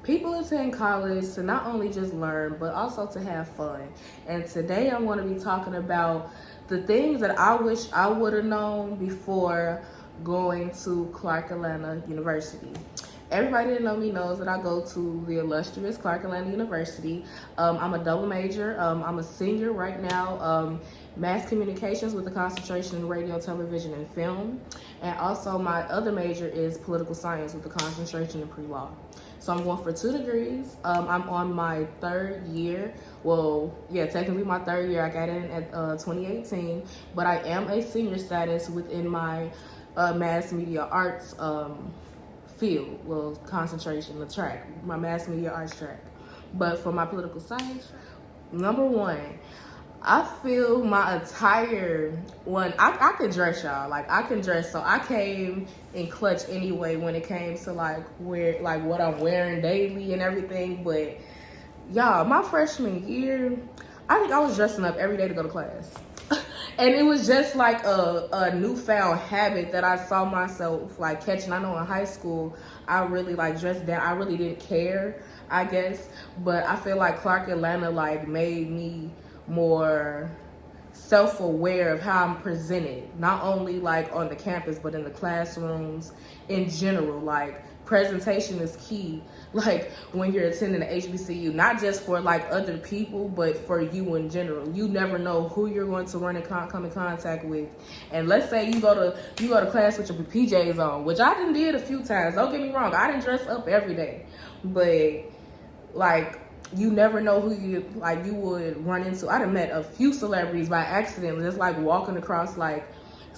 People attend college to not only just learn, but also to have fun. And today I'm going to be talking about the things that I wish I would have known before going to Clark Atlanta University. Everybody that know me knows that I go to the illustrious Clark Atlanta University. I'm a double major. I'm a senior right now. Mass communications with a concentration in radio, television, and film. And also my other major is political science with a concentration in pre-law. So I'm going for 2 degrees. I'm on my 3rd year. Well, yeah, technically my 3rd year. I got in at 2018, but I am a senior status within my mass media arts field, well, concentration, the track, my mass media arts track. But for my political science, number one, I feel my attire, I could dress, y'all. Like, I can dress, so I came in clutch anyway when it came to like what I'm wearing daily and everything. But y'all, my freshman year, I think I was dressing up every day to go to class. And it was just like a newfound habit that I saw myself like catching. I know in high school, I really like dressed down. I really didn't care, I guess. But I feel like Clark Atlanta like made me more self-aware of how I'm presented, not only like on the campus, but in the classrooms in general. Like, presentation is key, like when you're attending the HBCU, not just for like other people, but for you in general. You never know who you're going to come in contact with. And let's say you go to class with your PJs on, which I done did a few times. Don't get me wrong, I didn't dress up every day, but like, you never know who you would run into. I done met a few celebrities by accident, just like walking across like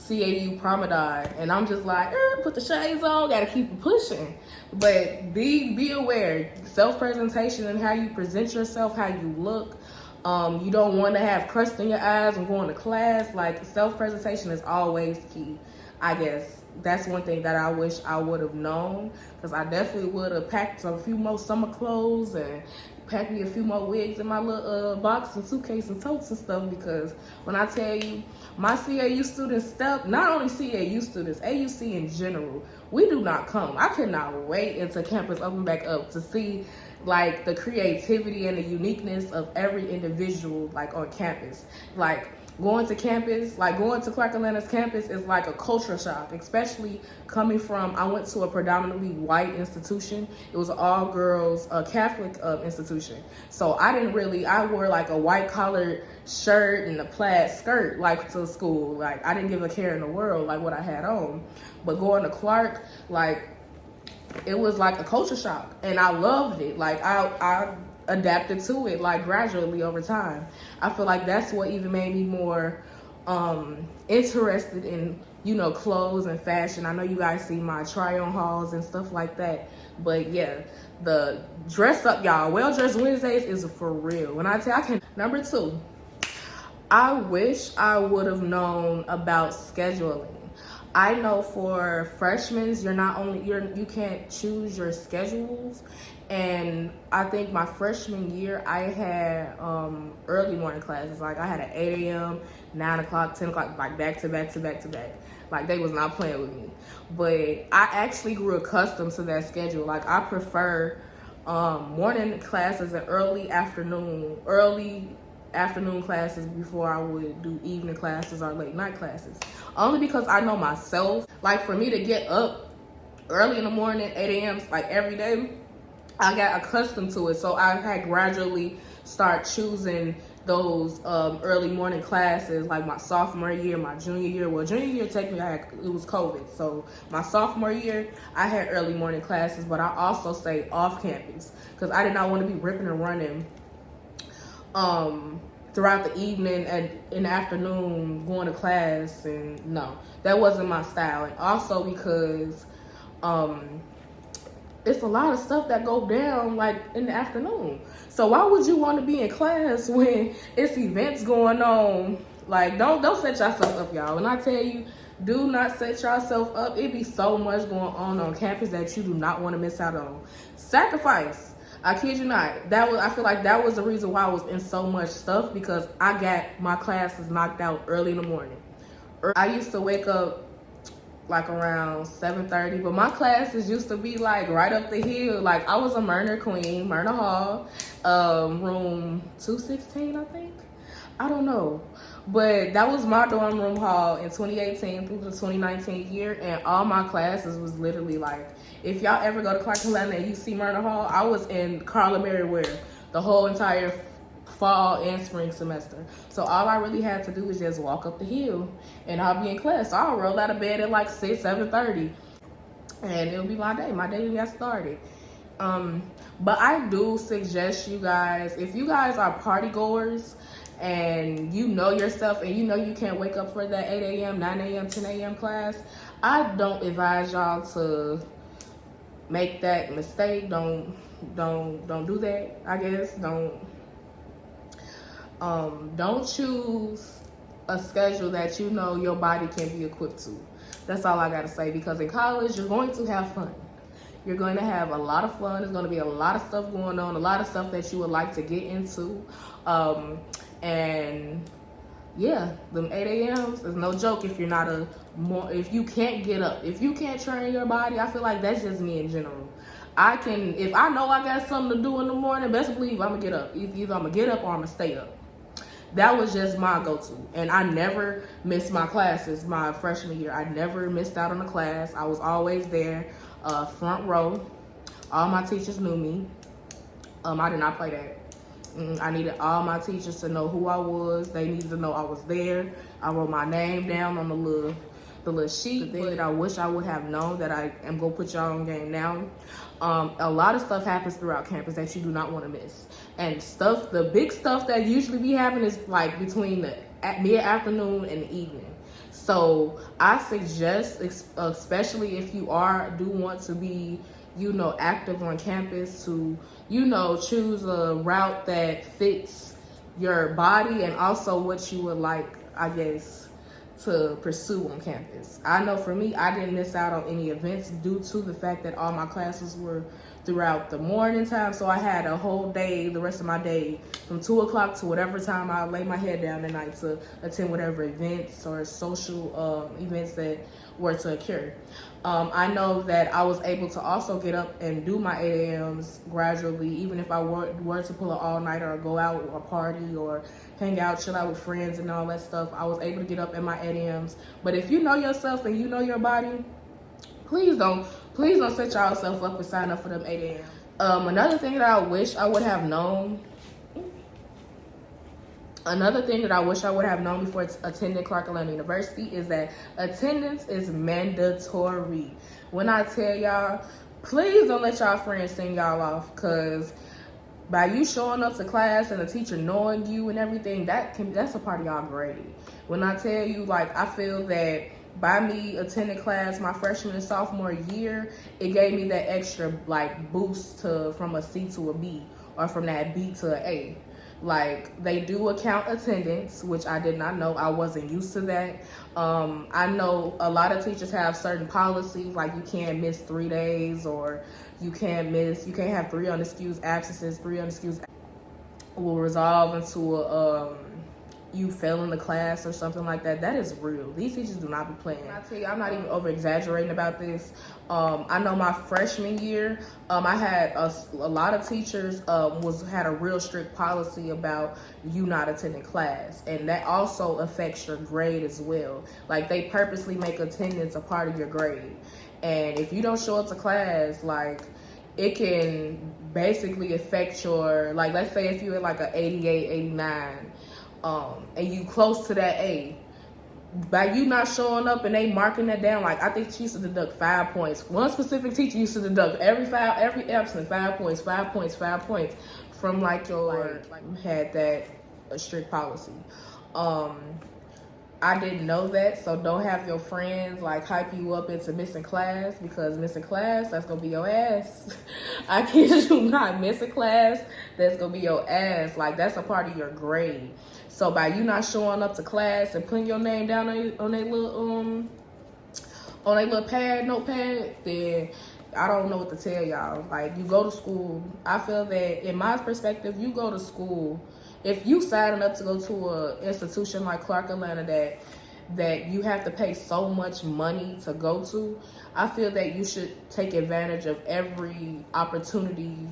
CAU promenade, and I'm just like, put the shades on, gotta keep it pushing. But be aware, self-presentation and how you present yourself, how you look. You don't want to have crust in your eyes when going to class. Like, self-presentation is always key, I guess. That's one thing that I wish I would have known, because I definitely would have packed a few more summer clothes and packed me a few more wigs in my little box and suitcase and totes and stuff. Because when I tell you, my CAU students not only CAU students, AUC in general, we do not come. I cannot wait until campus open back up to see like the creativity and the uniqueness of every individual like on campus. Like, going to campus, like going to Clark Atlanta's campus is like a culture shock, especially coming from, I went to a predominantly white institution. It was an all girls Catholic institution. So I wore like a white collared shirt and a plaid skirt like to school. Like, I didn't give a care in the world like what I had on. But going to Clark, like, it was like a culture shock, and I loved it. Like, I adapted to it like gradually over time. I feel like that's what even made me more interested in, clothes and fashion. I know you guys see my try-on hauls and stuff like that, but yeah, the dress up, y'all, well-dressed Wednesdays is for real. When I tell number 2, I wish I would have known about scheduling. I know for freshmen, you can't choose your schedules. And I think my freshman year, I had early morning classes. Like, I had an 8 a.m., 9 o'clock, 10 o'clock, like back to back to back to back. Like, they was not playing with me. But I actually grew accustomed to that schedule. Like, I prefer morning classes and early afternoon classes before I would do evening classes or late night classes. Only because I know myself, like, for me to get up early in the morning, 8 a.m., like every day, I got accustomed to it. So I had gradually start choosing those early morning classes, like my sophomore year, my junior year. Well, junior year, technically, it was COVID. So my sophomore year, I had early morning classes, but I also stayed off campus because I did not want to be ripping and running throughout the evening and in the afternoon going to class. And no, that wasn't my style. And also because it's a lot of stuff that go down like in the afternoon. So why would you want to be in class when it's events going on? Like, don't set yourself up, y'all. When I tell you, do not set yourself up. It be so much going on campus that you do not want to miss out on. Sacrifice. I kid you not. I feel like that was the reason why I was in so much stuff, because I got my classes knocked out early in the morning. I used to wake up like around 7:30, but my classes used to be like right up the hill. Like I was a Myrna Queen, Myrna Hall, room 216, I think. I don't know, but that was my dorm room hall in 2018 through the 2019 year, and all my classes was literally like, if y'all ever go to Clark Atlanta and you see Myrna Hall, I was in Carla Merriwear the whole entire fall and spring semester. So all I really had to do was just walk up the hill and I'll be in class. So I'll roll out of bed at like 6, 7:30 and it'll be my day. My day got started. But I do suggest you guys, if you guys are party goers and you know yourself and you know you can't wake up for that 8 a.m., 9 a.m., 10 a.m. class, I don't advise y'all to make that mistake. Don't do that, I guess. Don't choose a schedule that you know your body can be equipped to. That's all I gotta say, because in college, you're going to have fun. You're going to have a lot of fun. There's going to be a lot of stuff going on, a lot of stuff that you would like to get into. And yeah, them 8 a.m.s is no joke if you're not if you can't get up. If you can't train your body, I feel like that's just me in general. If I know I got something to do in the morning, best believe I'm gonna get up. Either I'm gonna get up or I'm gonna stay up. That was just my go-to. And I never missed my classes my freshman year. I never missed out on a class. I was always there, front row. All my teachers knew me. I did not play that. I needed all my teachers to know who I was. They needed to know I was there. I wrote my name down on the little sheet. The thing that I wish I would have known that I am gonna put y'all on game now. A lot of stuff happens throughout campus that you do not want to miss. And the big stuff that usually be happening is like between the mid-afternoon and the evening. So I suggest, especially if you do want to be, active on campus, to, choose a route that fits your body and also what you would like, I guess, to pursue on campus. I know for me, I didn't miss out on any events due to the fact that all my classes were throughout the morning time. So I had a whole day, the rest of my day, from 2 o'clock to whatever time I lay my head down at night to attend whatever events or social events that were to occur. I know that I was able to also get up and do my 8 a.m.s gradually, even if I were to pull an all-nighter or go out or party or hang out, chill out with friends and all that stuff. I was able to get up in my 8 a.m.s. But if you know yourself and you know your body, please don't set yourself up and sign up for them 8 a.m. Another thing that I wish I would have known before attending Clark Atlanta University is that attendance is mandatory. When I tell y'all, please don't let y'all friends send y'all off, because by you showing up to class and the teacher knowing you and everything, that's a part of y'all grade. When I tell you, like, I feel that by me attending class my freshman and sophomore year, it gave me that extra like boost from a C to a B, or from that B to an A. Like, they do account attendance, which I did not know. I wasn't used to that. I know a lot of teachers have certain policies, like you can't miss 3 days, or you can't have 3 unexcused absences. 3 unexcused will resolve into you failing the class or something like that. That is real. These teachers do not be playing. I tell you, I'm not even over exaggerating about this. I know my freshman year, I had a lot of teachers had a real strict policy about you not attending class, and that also affects your grade as well. Like, they purposely make attendance a part of your grade, and if you don't show up to class, like, it can basically affect your, like, let's say if you're like an 88, 89, and you close to that A, by you not showing up and they marking that down, like, I think she used to deduct 5 points. One specific teacher used to deduct every absent 5 points, 5 points, 5 points from like your had that a strict policy. I didn't know that, so don't have your friends like hype you up into missing class, because missing class, that's gonna be your ass. I kid you not, missing class, that's gonna be your ass. Like, that's a part of your grade. So by you not showing up to class and putting your name down on a little notepad, then I don't know what to tell y'all. Like, you go to school. I feel that, in my perspective, you go to school. If you signing up to go to an institution like Clark Atlanta that that you have to pay so much money to go to, I feel that you should take advantage of every opportunity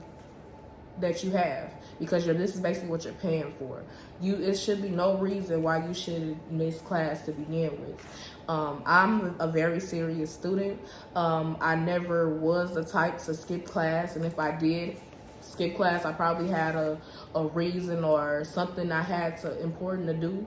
that you have, because this is basically what you're paying for. It should be no reason why you should miss class to begin with. I'm a very serious student. I never was the type to skip class, and if I did skip class, I probably had a reason or something I had important to do.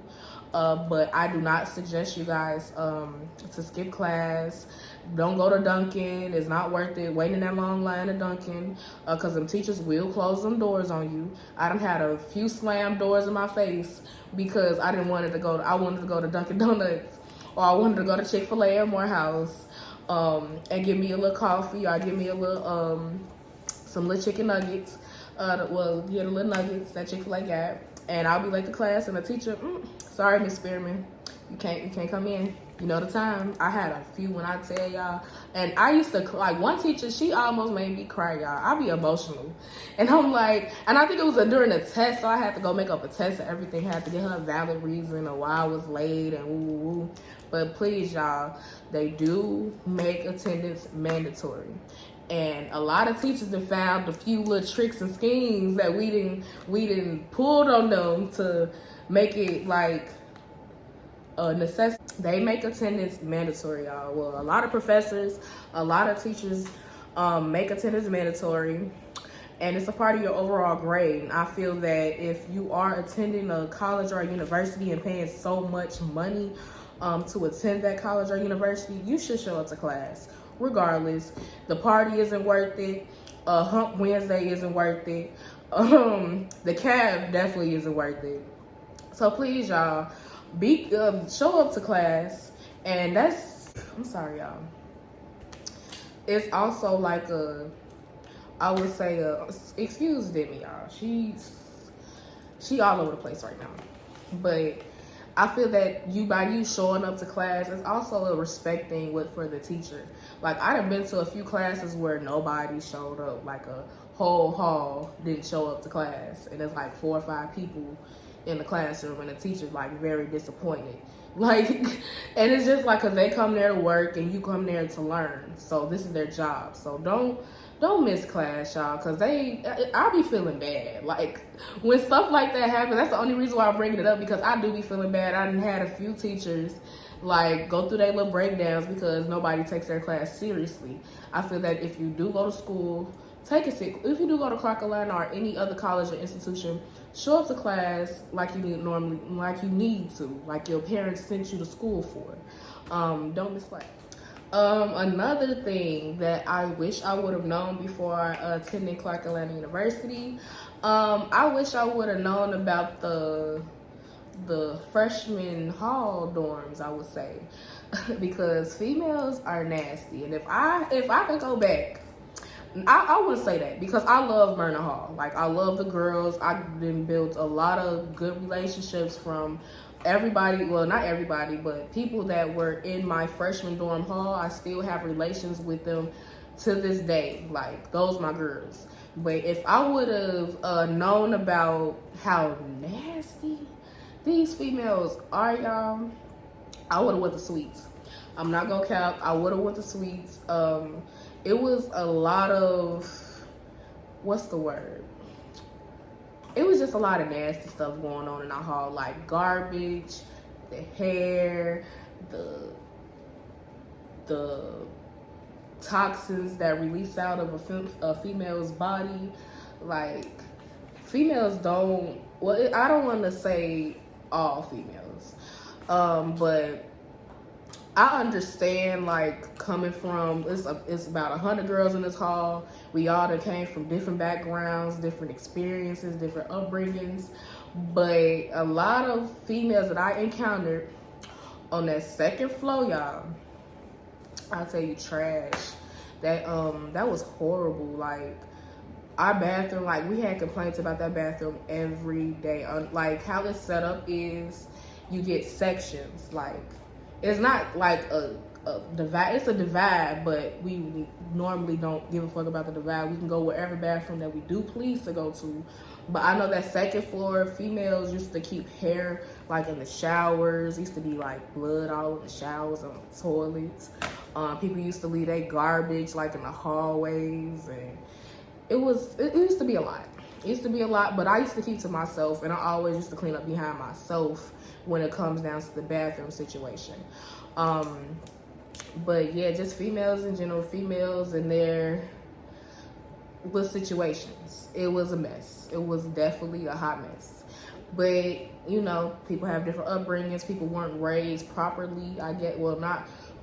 But I do not suggest you guys to skip class. Don't go to Dunkin'. It's not worth it waiting in that long line at Dunkin', because them teachers will close them doors on you. I done had a few slam doors in my face because I wanted to go to Dunkin' Donuts, or I wanted to go to Chick-fil-A or Morehouse and give me a little coffee, or give me a little some little chicken nuggets. The little nuggets that Chick-fil-A got, and I'll be late to class, and the teacher, sorry, Miss Spearman, you can't come in. You know the time. I had a few when I tell y'all, and I used to like one teacher. She almost made me cry, y'all. I be emotional, and I'm like, and I think it was during a test, so I had to go make up a test and everything. Had to get her a valid reason of why I was late and woo. But please, y'all, they do make attendance mandatory. And a lot of teachers have found a few little tricks and schemes that we didn't pulled on them to make it like a necessity. They make attendance mandatory, y'all. Well, a lot of professors, a lot of teachers make attendance mandatory, and it's a part of your overall grade. And I feel that if you are attending a college or a university and paying so much money to attend that college or university, you should show up to class. Regardless, the party isn't worth it. Hump Wednesday isn't worth it. The cab definitely isn't worth it. So please, y'all, show up to class. And I'm sorry, y'all. It's also like I would say excuse Demi, y'all. She all over the place right now. But I feel that by you showing up to class, it's also a respect thing for the teacher. Like, I done been to a few classes where nobody showed up. Like, a whole hall didn't show up to class. And there's like 4 or 5 people in the classroom, and the teacher's like very disappointed. Like, and it's just like, because they come there to work and you come there to learn. So this is their job. So don't miss class, y'all, because I'll be feeling bad. Like, when stuff like that happens, that's the only reason why I'm bringing it up, because I do be feeling bad. I done had a few teachers, like, go through their little breakdowns because nobody takes their class seriously. I feel that if you do go to school, take it sick. If you do go to Clark Atlanta or any other college or institution, show up to class like you need to, like your parents sent you to school for. Don't miss class. Another thing that I wish I would have known before attending Clark Atlanta University, I wish I would have known about the freshman hall dorms, I would say, because females are nasty. And if I could go back, I would say that, because I love Myrna Hall. Like, I love the girls. I've been built a lot of good relationships from everybody, well, not everybody, but people that were in my freshman dorm hall. I still have relations with them to this day. Like, those my girls. But if I would have known about how nasty these females are, y'all, I would have went to suites. I'm not gonna cap. I would have went to suites. It was a lot of, what's the word? It was just a lot of nasty stuff going on in our hall, like garbage, the hair, the toxins that release out of a female's body. Like, females don't, well, I don't want to say all females, but I understand, like, coming from, it's about 100 girls in this hall. We all that came from different backgrounds, different experiences, different upbringings. But a lot of females that I encountered on that second floor, y'all, I'll tell you, trash. That was horrible. Like, our bathroom, like, we had complaints about that bathroom every day. Like, how it's set up is you get sections. Like, it's not like a divide. It's a divide, but we normally don't give a fuck about the divide. We can go wherever bathroom that we do please to go to. But I know that second floor, females used to keep hair like in the showers. Used to be like blood all in the showers and on the toilets. People used to leave their garbage like in the hallways, and it used to be a lot. It used to be a lot, but I used to keep to myself, and I always used to clean up behind myself when it comes down to the bathroom situation. But yeah, just females in general, females and their little situations. It was a mess. It was definitely a hot mess. But, you know, people have different upbringings. People weren't raised properly.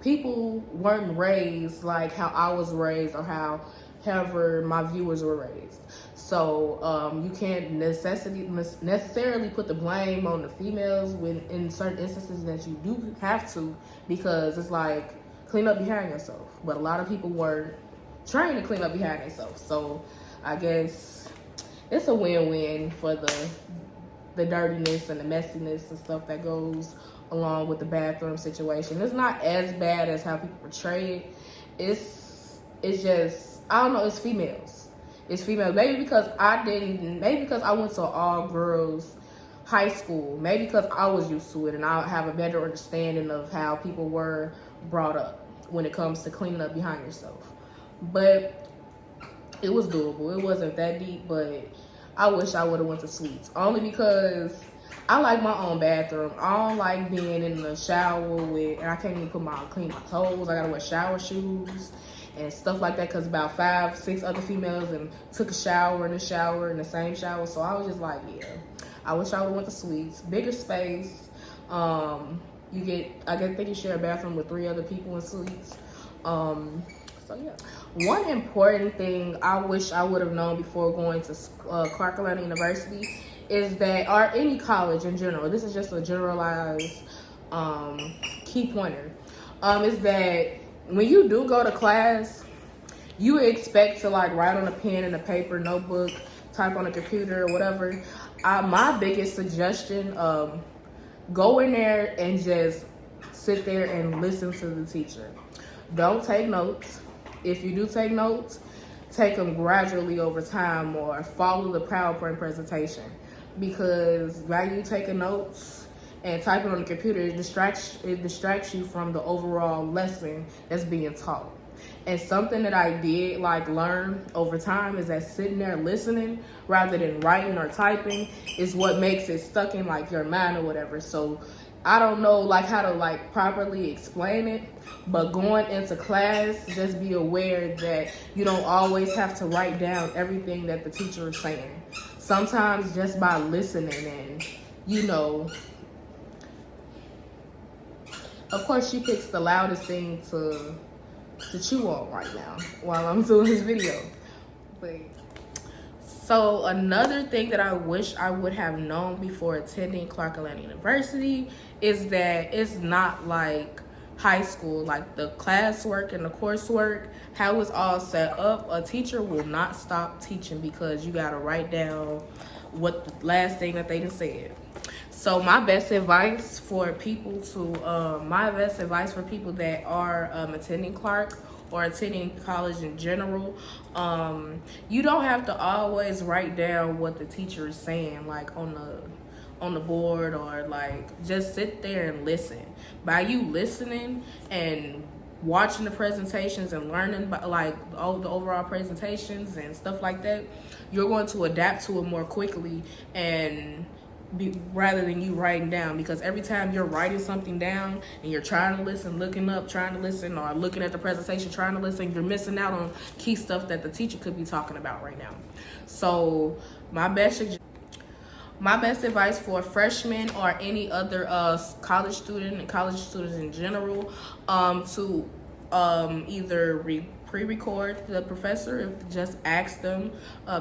People weren't raised like how I was raised or however my viewers were raised. So you can't necessarily put the blame on the females when in certain instances that you do have to, because it's like, clean up behind yourself. But a lot of people weren't trained to clean up behind themselves. So I guess it's a win-win for the dirtiness and the messiness and stuff that goes along with the bathroom situation. It's not as bad as how people portray it. It's just, I don't know, it's females. It's females. Maybe because I went to an all-girls high school. Maybe because I was used to it and I have a better understanding of how people were brought up when it comes to cleaning up behind yourself. But it was doable. It wasn't that deep, but I wish I would have went to suites. Only because I like my own bathroom. I don't like being in the shower and I can't even clean my toes. I gotta wear shower shoes and stuff like that, because about 5-6 other females and took a shower in the same shower. So I was just like, yeah, I wish I would have went to suites. Bigger space. I think you share a bathroom with 3 other people in suites. So yeah. One important thing I wish I would have known before going to Clark Atlanta University is that, or any college in general, this is just a generalized key pointer, is that when you do go to class, you expect to like write on a pen and a paper, notebook, type on a computer or whatever. My biggest suggestion, go in there and just sit there and listen to the teacher. Don't take notes. If you do take notes, take them gradually over time or follow the PowerPoint presentation. Because while you taking notes and typing on the computer, it distracts you from the overall lesson that's being taught. And something that I did like learn over time is that sitting there listening rather than writing or typing is what makes it stuck in like your mind or whatever. So I don't know like how to like properly explain it, but going into class, just be aware that you don't always have to write down everything that the teacher is saying. Sometimes just by listening and, you know, of course she picks the loudest thing to chew on right now while I'm doing this video. But so another thing that I wish I would have known before attending Clark Atlanta University is that it's not like high school, like the classwork and the coursework, how it's all set up. A teacher will not stop teaching because you gotta write down what the last thing that they done said. So my best advice for people that are attending Clark or attending college in general, you don't have to always write down what the teacher is saying like on the board, or like just sit there and listen. By you listening and watching the presentations and learning like all the overall presentations and stuff like that, you're going to adapt to it more quickly and rather than you writing down. Because every time you're writing something down and you're trying to listen, looking up, trying to listen, or looking at the presentation, trying to listen, you're missing out on key stuff that the teacher could be talking about right now. So my best advice for freshmen or any other college student and college students in general, to either pre-record the professor, just ask them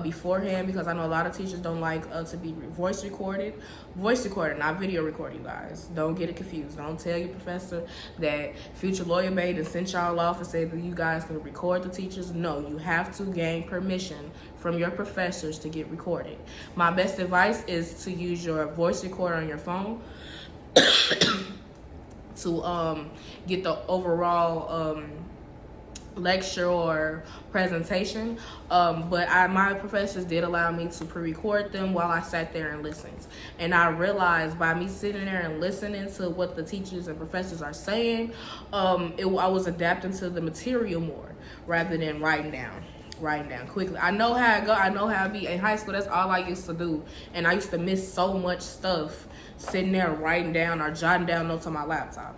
beforehand, because I know a lot of teachers don't like to be voice recorded, not video recorded, you guys. Don't get it confused. Don't tell your professor that Future Lawyer Babe and sent y'all off and said that you guys can record the teachers. No, you have to gain permission from your professors to get recorded. My best advice is to use your voice recorder on your phone to get the overall lecture or presentation, but my professors did allow me to pre-record them while I sat there and listened. And I realized by me sitting there and listening to what the teachers and professors are saying, I was adapting to the material more rather than writing down quickly. I know how I go. I know how I be in high school. That's all I used to do, and I used to miss so much stuff sitting there writing down or jotting down notes on my laptop.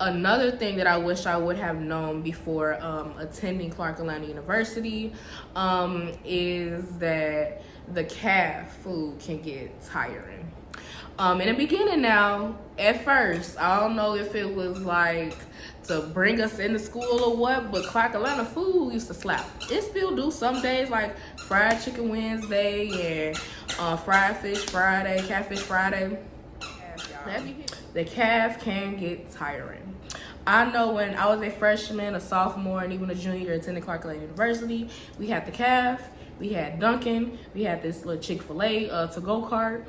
Another thing that I wish I would have known before attending Clark Atlanta University is that the CAF food can get tiring. In the beginning now, at first, I don't know if it was like to bring us into school or what, but Clark Atlanta food used to slap. It still do some days, like fried chicken Wednesday and fried fish Friday, catfish Friday. The CAF can get tiring. I know when I was a freshman, a sophomore, and even a junior attending Clark Atlanta University, we had the CAF, we had Dunkin', we had this little Chick-fil-A to-go cart.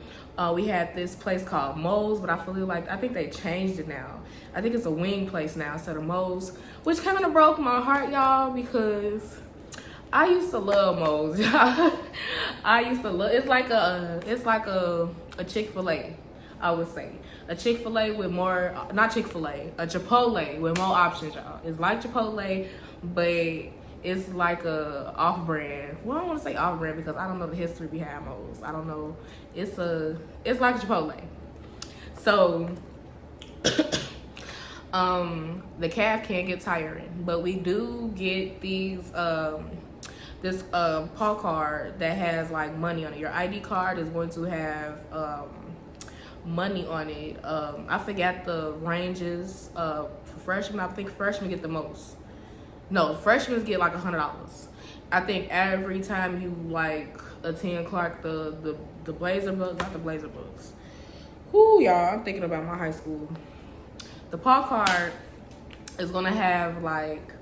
We had this place called Moe's, but I think they changed it now. I think it's a wing place now instead of Moe's, which kind of broke my heart, y'all, because I used to love Moe's. I used to love. It's like a Chick-fil-A, I would say. A Chick-fil-A with more, not Chick-fil-A, a Chipotle with more options, y'all. It's like Chipotle, but it's like a off-brand. Well, I don't want to say off-brand because I don't know the history behind Moe's. I don't know. It's like a Chipotle. So, the CAF can get tiring, but we do get these, this paw card that has like money on it. Your ID card is going to have money on it. I forgot the ranges for freshmen. I think freshmen get the most. No, freshmen get like $100. I think every time you like attend Clark, the Blazer books, not the Blazer books. Whoo, y'all, I'm thinking about my high school. The paw card is gonna have like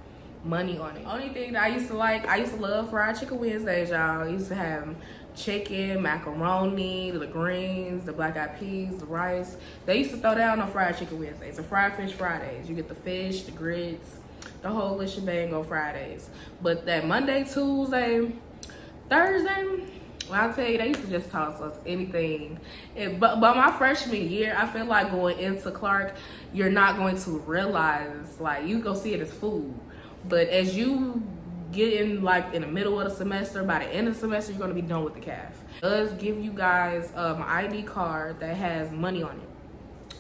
money on it. Only thing that I used to love fried chicken Wednesdays, y'all. I used to have chicken, macaroni, the greens, the black eyed peas, the rice. They used to throw down on fried chicken Wednesdays, the fried fish Fridays. You get the fish, the grits, the whole little shebang on Fridays. But that Monday, Tuesday, Thursday, well, I'll tell you, they used to just toss us anything. But by my freshman year, I feel like going into Clark, you're not going to realize, like, you go see it as food. But as you get in, like, in the middle of the semester, by the end of the semester, you're going to be done with the CAF. It does give you guys an ID card that has money on it.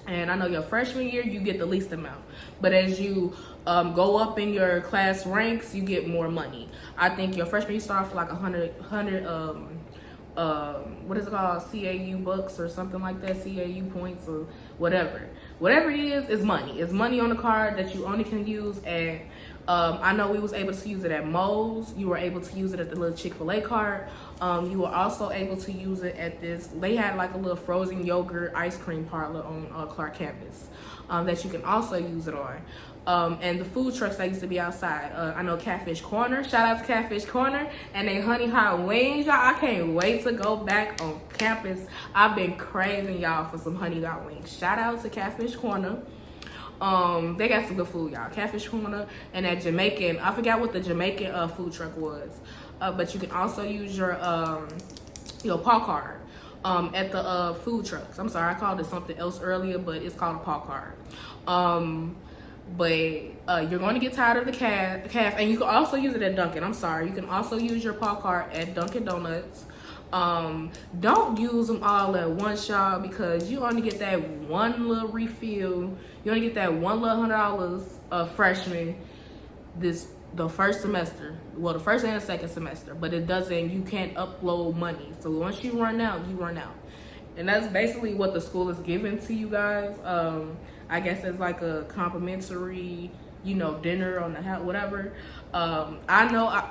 And I know your freshman year, you get the least amount. But as you go up in your class ranks, you get more money. I think your freshman, you start off for like 100 what is it called? CAU bucks or something like that, CAU points or whatever. Whatever it is money. It's money on the card that you only can use at, I know we was able to use it at Moe's. You were able to use it at the little Chick-fil-A cart. You were also able to use it at this, they had like a little frozen yogurt ice cream parlor on Clark campus that you can also use it on. And the food trucks that used to be outside. I know Catfish Corner. Shout out to Catfish Corner and they honey hot wings, y'all. I can't wait to go back on campus. I've been craving y'all for some honey hot wings. Shout out to Catfish Corner. They got some good food, y'all. Catfish Corner and that Jamaican. I forgot what the Jamaican food truck was. But you can also use your paw card at the food trucks. I'm sorry, I called it something else earlier, but it's called a paw card. But you're going to get tired of the CAF, and you can also use it at Dunkin'. I'm sorry, you can also use your paw card at Dunkin' Donuts. Don't use them all at once, y'all, because you only get that one little refill. You only get that one little $100 freshman the first semester. Well, the first and the second semester, but you can't upload money. So once you run out, you run out. And that's basically what the school is giving to you guys. I guess it's like a complimentary, dinner on the house, whatever. I know,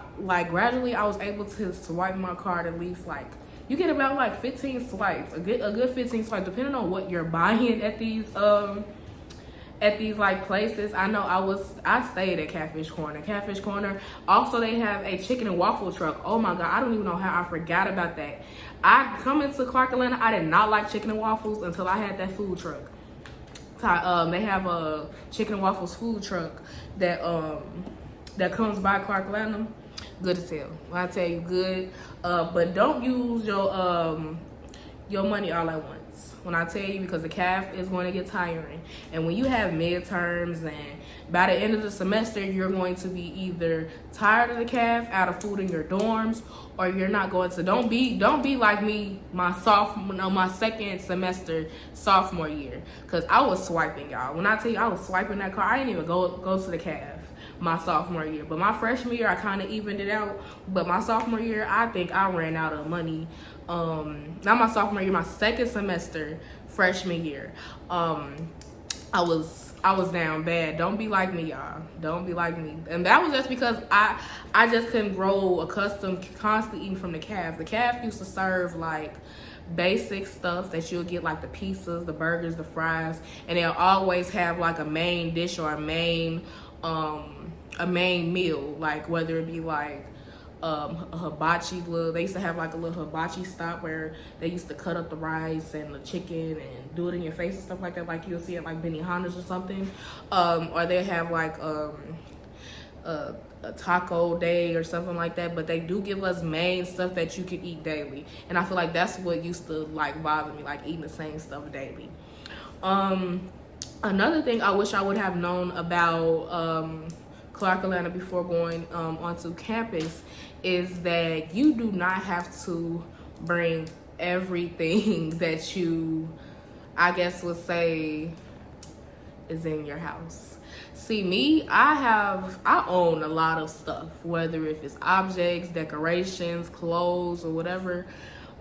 gradually I was able to swipe my card at least, you get about like 15 swipes, a good 15 swipes, depending on what you're buying at these like places. I know I stayed at Catfish Corner. Catfish Corner, also they have a chicken and waffle truck. Oh my God, I don't even know how I forgot about that. I come into Clark Atlanta, I did not like chicken and waffles until I had that food truck. They have a chicken and waffles food truck that that comes by Clark Atlanta. Good as hell. When I tell you good, but don't use your money all at once. When I tell you, because the CAF is going to get tiring, and when you have midterms and by the end of the semester, you're going to be either tired of the CAF, out of food in your dorms, or you're not going to. Don't be like me my second semester sophomore year, because I was swiping, y'all. When I tell you I was swiping that card, I didn't even go to the CAF my sophomore year. But my freshman year, I kind of evened it out. But my sophomore year, I think I ran out of money. Not my sophomore year, my second semester, freshman year. I was down bad. Don't be like me, y'all. Don't be like me. And that was just because I just couldn't grow accustomed constantly eating from the CAF. The CAF used to serve like basic stuff that you'll get, like the pizzas, the burgers, the fries, and they'll always have like a main dish or a main meal, like whether it be like a hibachi. They used to have like a little hibachi stop where they used to cut up the rice and the chicken and do it in your face and stuff like that, like you'll see at like Benihana's or something. Or they have like a taco day or something like that. But they do give us main stuff that you can eat daily, and I feel like that's what used to like bother me, like eating the same stuff daily. Another thing I wish I would have known about Clark Atlanta before going onto campus is that you do not have to bring everything that you, I guess, would say is in your house. See, me, I own a lot of stuff, whether if it's objects, decorations, clothes, or whatever.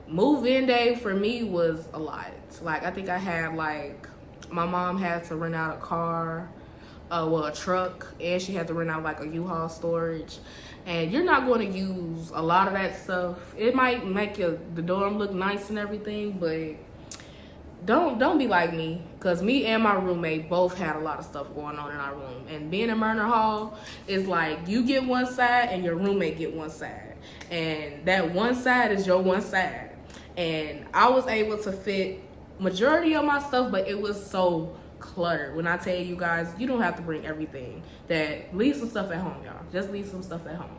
Move-in day for me was a lot. Like, I think I had like, my mom had to rent out a car, a truck, and she had to rent out like a U-Haul storage. And you're not going to use a lot of that stuff. It might make the dorm look nice and everything, but don't be like me, because me and my roommate both had a lot of stuff going on in our room. And being in Murner Hall is like you get one side and your roommate get one side, and that one side is your one side. And I was able to fit majority of my stuff, but it was so cluttered. When I tell you guys, you don't have to bring everything. That leave some stuff at home, y'all. Just leave some stuff at home.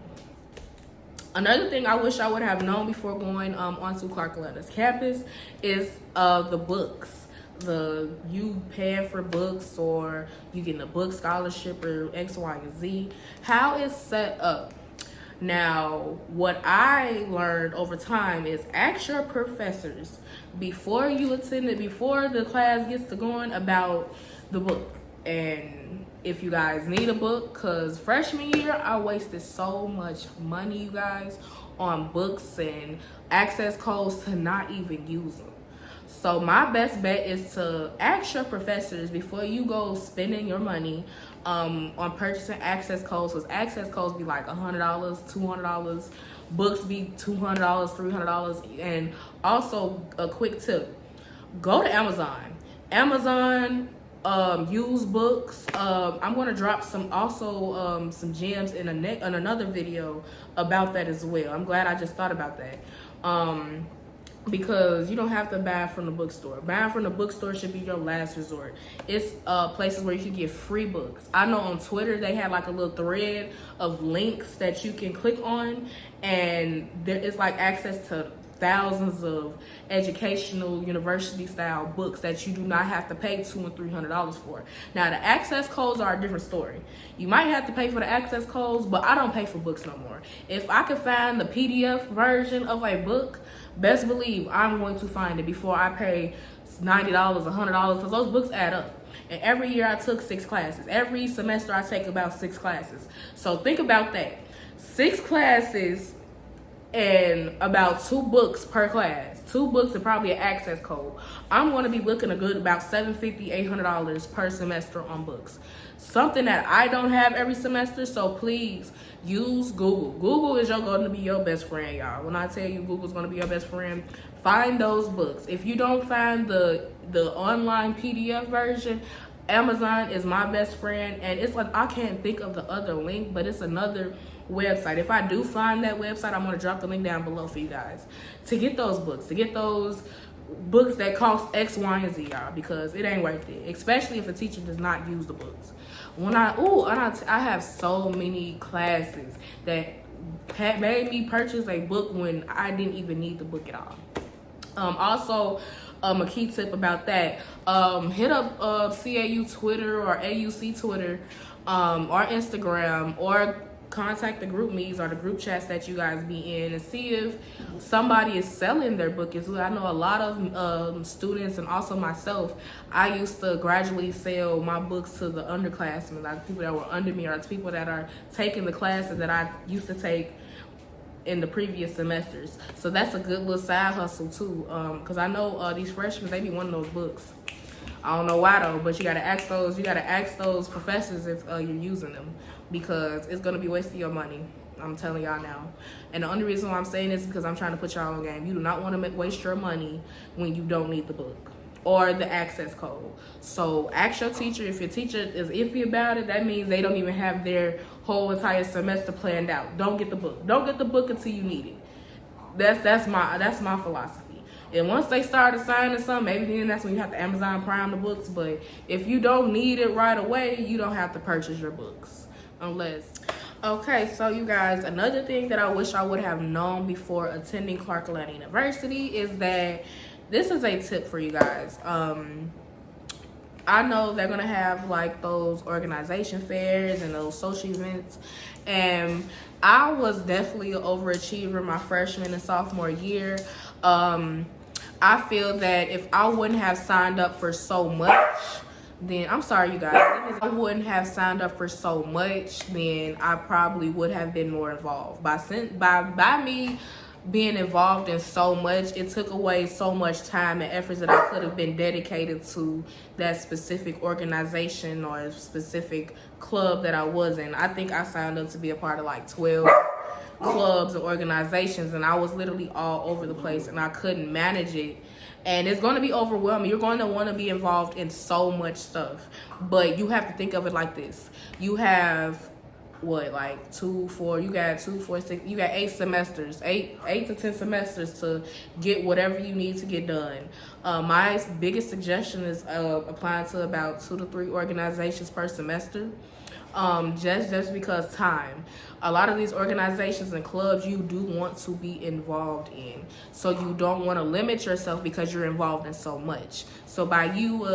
Another thing I wish I would have known before going onto Clark Atlanta's campus is the books. You paying for books, or you getting a book scholarship, or X, Y, and Z. How it's set up. Now, what I learned over time is ask your professors before you attend it, before the class gets to going, about the book. And if you guys need a book, because freshman year, I wasted so much money, you guys, on books and access codes to not even use them. So my best bet is to ask your professors before you go spending your money on purchasing access codes, because access codes be like $100, $200, books be $200, $300. And also a quick tip, go to Amazon, use books. I'm going to drop some gems in another video about that as well. I'm glad I just thought about that. Because you don't have to buy from the bookstore. Buying from the bookstore should be your last resort. It's places where you can get free books. I know on Twitter they had like a little thread of links that you can click on, and it's like access to thousands of educational university style books that you do not have to pay $200 and $300 for. Now the access codes are a different story. You might have to pay for the access codes, but I don't pay for books no more. If I can find the PDF version of a book, best believe I'm going to find it before I pay $90, $100, because those books add up. And every year I took 6 classes. Every semester I take about 6 classes. So think about that. 6 classes and about 2 books per class. 2 books and probably an access code. I'm going to be looking a good about $750, $800 per semester on books. Something that I don't have every semester, so please use Google. Google is going to be your best friend, y'all. When I tell you Google's going to be your best friend, find those books. If you don't find the online PDF version, Amazon is my best friend. And it's like, I can't think of the other link, but it's another website. If I do find that website, I'm going to drop the link down below for you guys to get those books, to get those books that cost X, Y, and Z, y'all, because it ain't worth it, especially if a teacher does not use the books. I have so many classes that made me purchase a book when I didn't even need the book at all. Also, a key tip about that, hit up CAU Twitter or AUC Twitter or Instagram, or contact the group meets or the group chats that you guys be in and see if somebody is selling their book as well. I know a lot of students, and also myself, I used to gradually sell my books to the underclassmen, like people that were under me or people that are taking the classes that I used to take in the previous semesters. So that's a good little side hustle too, because I know these freshmen, they be wanting those books. I don't know why though, but you gotta ask those professors if you're using them, because it's gonna be wasting your money. I'm telling y'all now. And the only reason why I'm saying this is because I'm trying to put y'all on game. You do not want to waste your money when you don't need the book or the access code. So ask your teacher. If your teacher is iffy about it, that means they don't even have their whole entire semester planned out. Don't get the book. Don't get the book until you need it. That's my philosophy. And once they start assigning some, maybe then that's when you have to Amazon Prime the books. But if you don't need it right away, you don't have to purchase your books. Unless... Okay, so you guys, another thing that I wish I would have known before attending Clark Atlanta University is that this is a tip for you guys. I know they're gonna have like those organization fairs and those social events, and I was definitely an overachiever my freshman and sophomore year. I feel that if I wouldn't have signed up for so much, then I'm sorry you guys, if I wouldn't have signed up for so much, then I probably would have been more involved. By me being involved in so much, it took away so much time and efforts that I could have been dedicated to that specific organization or specific club that I was in. I think I signed up to be a part of like 12 clubs and organizations, and I was literally all over the place, and I couldn't manage it. And it's going to be overwhelming. You're going to want to be involved in so much stuff, but you have to think of it like this. You have you got 2, 4, 6, you got 8 semesters, 8 to 10 semesters to get whatever you need to get done. My biggest suggestion is applying to about 2 to 3 organizations per semester. Just because time. A lot of these organizations and clubs you do want to be involved in, so you don't want to limit yourself because you're involved in so much. So by you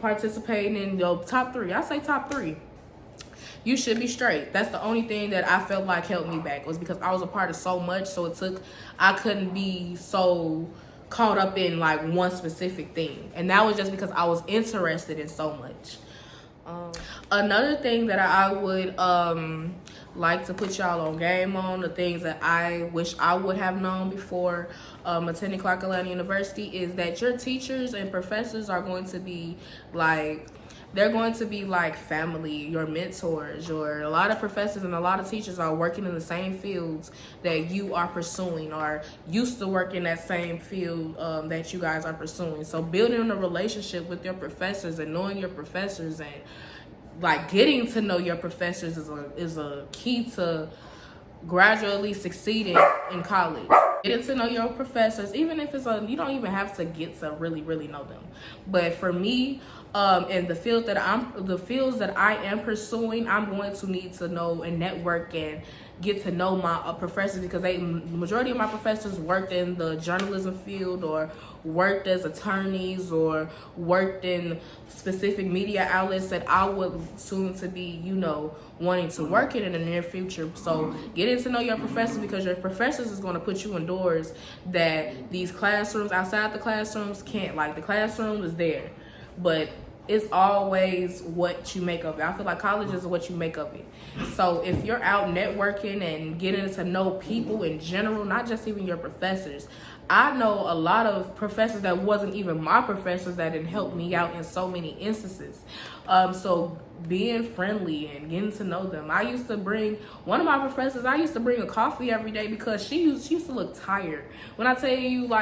participating in your top 3, I say top 3, you should be straight. That's the only thing that I felt like held me back, was because I was a part of so much, so I couldn't be so caught up in like one specific thing, and that was just because I was interested in so much. Another thing that I would like to put y'all on game on, the things that I wish I would have known before attending Clark Atlanta University, is that your teachers and professors are going to be like, they're going to be like family, your mentors. A lot of professors and a lot of teachers are working in the same fields that you are pursuing, or used to work in that same field that you guys are pursuing. So building a relationship with your professors and knowing your professors and like getting to know your professors is a key to gradually succeeding in college. Getting to know your professors, even if you don't even have to get to really know them. But for me, in the fields that I am pursuing, I'm going to need to know and network and get to know my professors, because the majority of my professors worked in the journalism field, or worked as attorneys, or worked in specific media outlets that I would soon to be, wanting to work in the near future. So getting to know your professors, because your professors is going to put you in doors that these classrooms, outside the classrooms, can't. Like, the classroom is there, but it's always what you make of it. I feel like college is what you make of it. So if you're out networking and getting to know people in general, not just even your professors, I know a lot of professors that wasn't even my professors that didn't help me out in so many instances. So being friendly and getting to know them. I used to bring a coffee every day, because she used to look tired. When I tell you,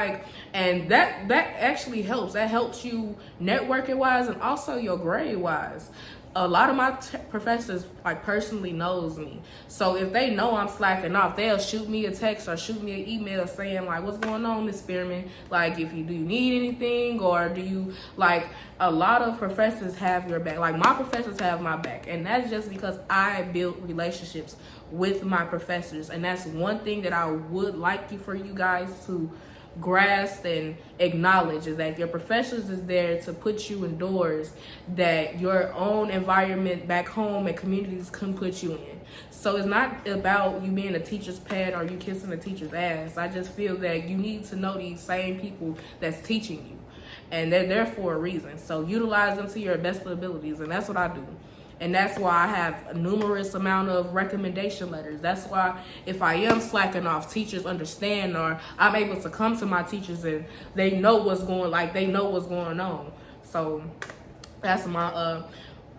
and that actually helps. That helps you networking wise and also your grade wise. a lot of my professors like personally knows me. So if they know I'm slacking off, they'll shoot me a text or shoot me an email saying like, what's going on, Miss Spearman? Like, if you do you need anything, or do you like, a lot of professors have your back. Like, my professors have my back, and that's just because I built relationships with my professors. And that's one thing that I would like for you guys to grasp and acknowledge, is that your professors is there to put you indoors that your own environment back home and communities couldn't put you in. So it's not about you being a teacher's pet or you kissing a teacher's ass. I just feel that you need to know these same people that's teaching you, and they're there for a reason. So utilize them to your best abilities, and that's what I do. And that's why I have a numerous amount of recommendation letters. That's why if I am slacking off, teachers understand, or I'm able to come to my teachers and they know what's going on. So that's my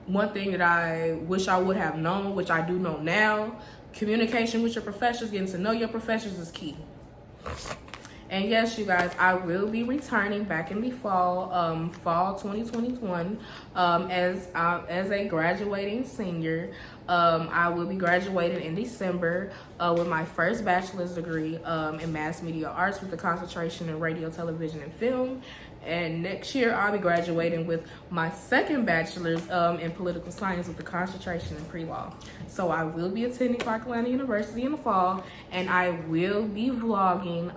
one thing that I wish I would have known, which I do know now. Communication with your professors, getting to know your professors is key. And yes, you guys, I will be returning back in the fall 2021, as a graduating senior. I will be graduating in December with my first bachelor's degree in mass media arts with a concentration in radio, television, and film. And next year, I'll be graduating with my second bachelor's in political science with a concentration in pre-law. So I will be attending Clark Atlanta University in the fall, and I will be vlogging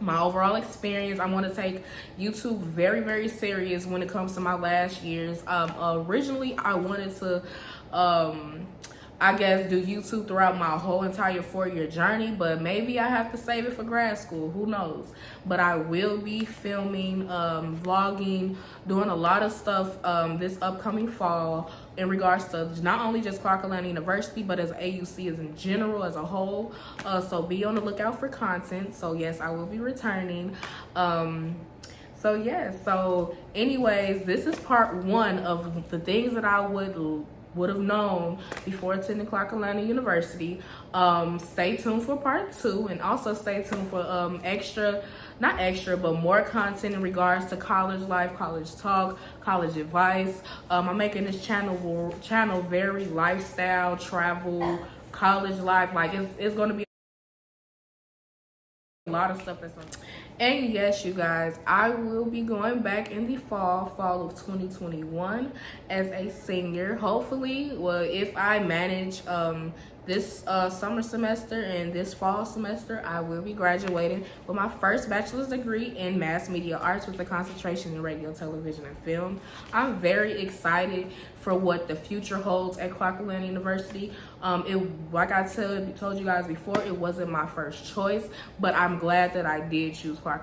my overall experience. I want to take YouTube very, very serious when it comes to my last years. Originally, I wanted to I guess do YouTube throughout my whole entire 4-year journey, but maybe I have to save it for grad school, who knows. But I will be filming, vlogging, doing a lot of stuff this upcoming fall in regards to not only just Clark Atlanta University, but as AUC as in general, as a whole. So be on the lookout for content. So yes, I will be returning. So yes, so anyways, this is part 1 of the things that I would have known before attending Clark Atlanta University. Stay tuned for part 2, and also stay tuned for not extra, but more content in regards to college life, college talk, college advice. I'm making this channel very lifestyle, travel, college life. Like it's going to be a lot of stuff that's on. And yes, you guys, I will be going back in the fall of 2021 as a senior. Hopefully, well, if I manage this summer semester and this fall semester, I will be graduating with my first bachelor's degree in mass media arts with a concentration in radio, television, and film. I'm very excited for what the future holds at Clark Atlanta University. Like I told you guys before, it wasn't my first choice, but I'm glad that I did choose Clark